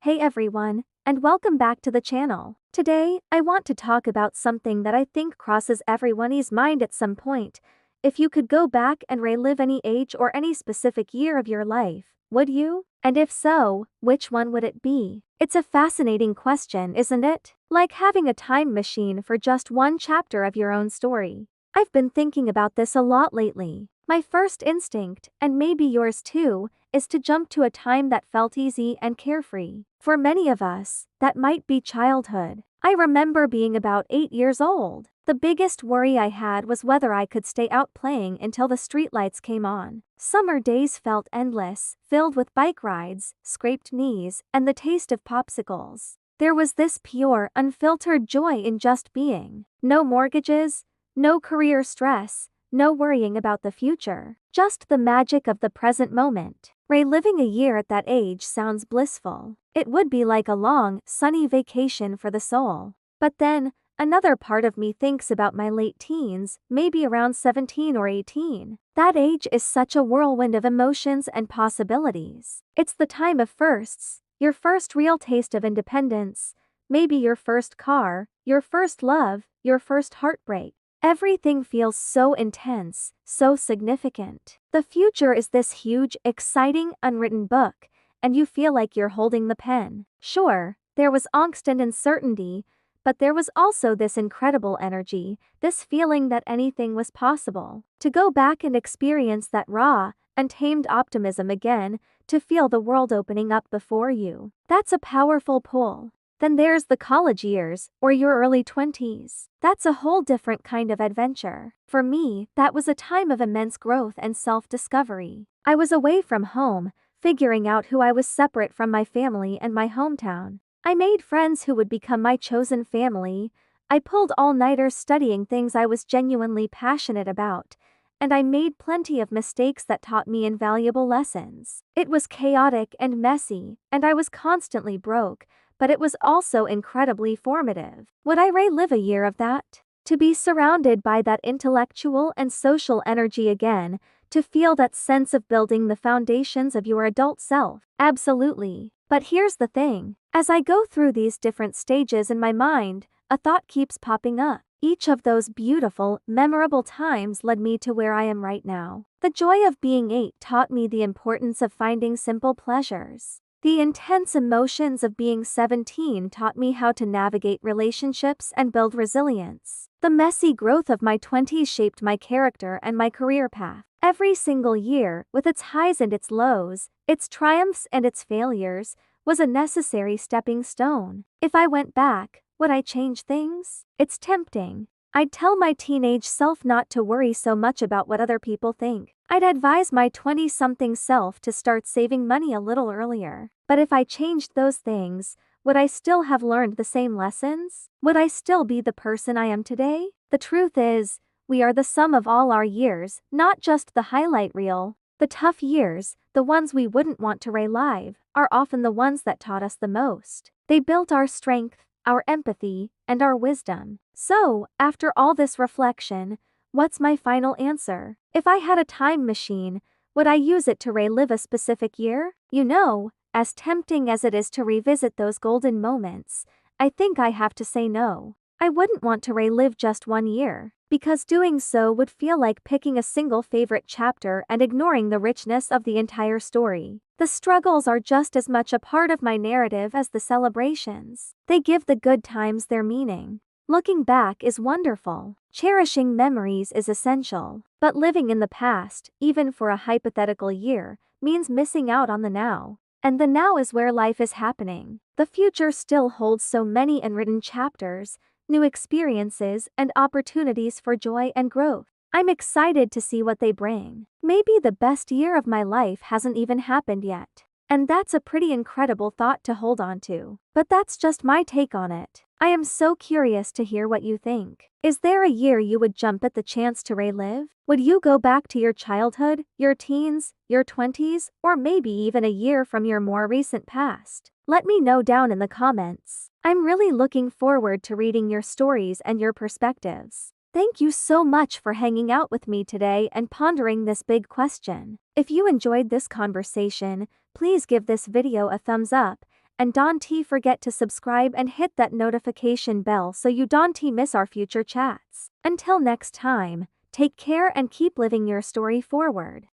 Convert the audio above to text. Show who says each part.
Speaker 1: Hey everyone, and welcome back to the channel. Today, I want to talk about something that I think crosses everyone's mind at some point. If you could go back and relive any age or any specific year of your life, would you? And if so, which one would it be? It's a fascinating question, isn't it? Like having a time machine for just one chapter of your own story. I've been thinking about this a lot lately. My first instinct, and maybe yours too, is to jump to a time that felt easy and carefree. For many of us, that might be childhood. I remember being about 8 years old. The biggest worry I had was whether I could stay out playing until the streetlights came on. Summer days felt endless, filled with bike rides, scraped knees, and the taste of popsicles. There was this pure, unfiltered joy in just being. No mortgages, no career stress, no worrying about the future. Just the magic of the present moment. Reliving a year at that age sounds blissful. It would be like a long, sunny vacation for the soul. But then, another part of me thinks about my late teens, maybe around 17 or 18. That age is such a whirlwind of emotions and possibilities. It's the time of firsts, your first real taste of independence, maybe your first car, your first love, your first heartbreak. Everything feels so intense, so significant. The future is this huge, exciting, unwritten book, and you feel like you're holding the pen. Sure, there was angst and uncertainty, but there was also this incredible energy, this feeling that anything was possible. To go back and experience that raw, untamed optimism again, to feel the world opening up before you. That's a powerful pull. Then there's the college years, or your early 20s. That's a whole different kind of adventure. For me, that was a time of immense growth and self-discovery. I was away from home, figuring out who I was separate from my family and my hometown. I made friends who would become my chosen family. I pulled all-nighters studying things I was genuinely passionate about. And I made plenty of mistakes that taught me invaluable lessons. It was chaotic and messy, and I was constantly broke, but it was also incredibly formative. Would I relive a year of that? To be surrounded by that intellectual and social energy again, to feel that sense of building the foundations of your adult self? Absolutely. But here's the thing. As I go through these different stages in my mind, a thought keeps popping up. Each of those beautiful, memorable times led me to where I am right now. The joy of being 8 taught me the importance of finding simple pleasures. The intense emotions of being 17 taught me how to navigate relationships and build resilience. The messy growth of my 20s shaped my character and my career path. Every single year, with its highs and its lows, its triumphs and its failures, was a necessary stepping stone. If I went back, would I change things? It's tempting. I'd tell my teenage self not to worry so much about what other people think. I'd advise my 20-something self to start saving money a little earlier. But if I changed those things, would I still have learned the same lessons? Would I still be the person I am today? The truth is, we are the sum of all our years, not just the highlight reel. The tough years, the ones we wouldn't want to relive, are often the ones that taught us the most. They built our strength, our empathy, and our wisdom. So, after all this reflection, what's my final answer? If I had a time machine, would I use it to relive a specific year? You know, as tempting as it is to revisit those golden moments, I think I have to say no. I wouldn't want to relive just one year, because doing so would feel like picking a single favorite chapter and ignoring the richness of the entire story. The struggles are just as much a part of my narrative as the celebrations. They give the good times their meaning. Looking back is wonderful. Cherishing memories is essential. But living in the past, even for a hypothetical year, means missing out on the now. And the now is where life is happening. The future still holds so many unwritten chapters, new experiences, and opportunities for joy and growth. I'm excited to see what they bring. Maybe the best year of my life hasn't even happened yet. And that's a pretty incredible thought to hold on to. But that's just my take on it. I am so curious to hear what you think. Is there a year you would jump at the chance to relive? Would you go back to your childhood, your teens, your 20s, or maybe even a year from your more recent past? Let me know down in the comments. I'm really looking forward to reading your stories and your perspectives. Thank you so much for hanging out with me today and pondering this big question. If you enjoyed this conversation, please give this video a thumbs up, and don't forget to subscribe and hit that notification bell so you don't miss our future chats. Until next time, take care and keep living your story forward.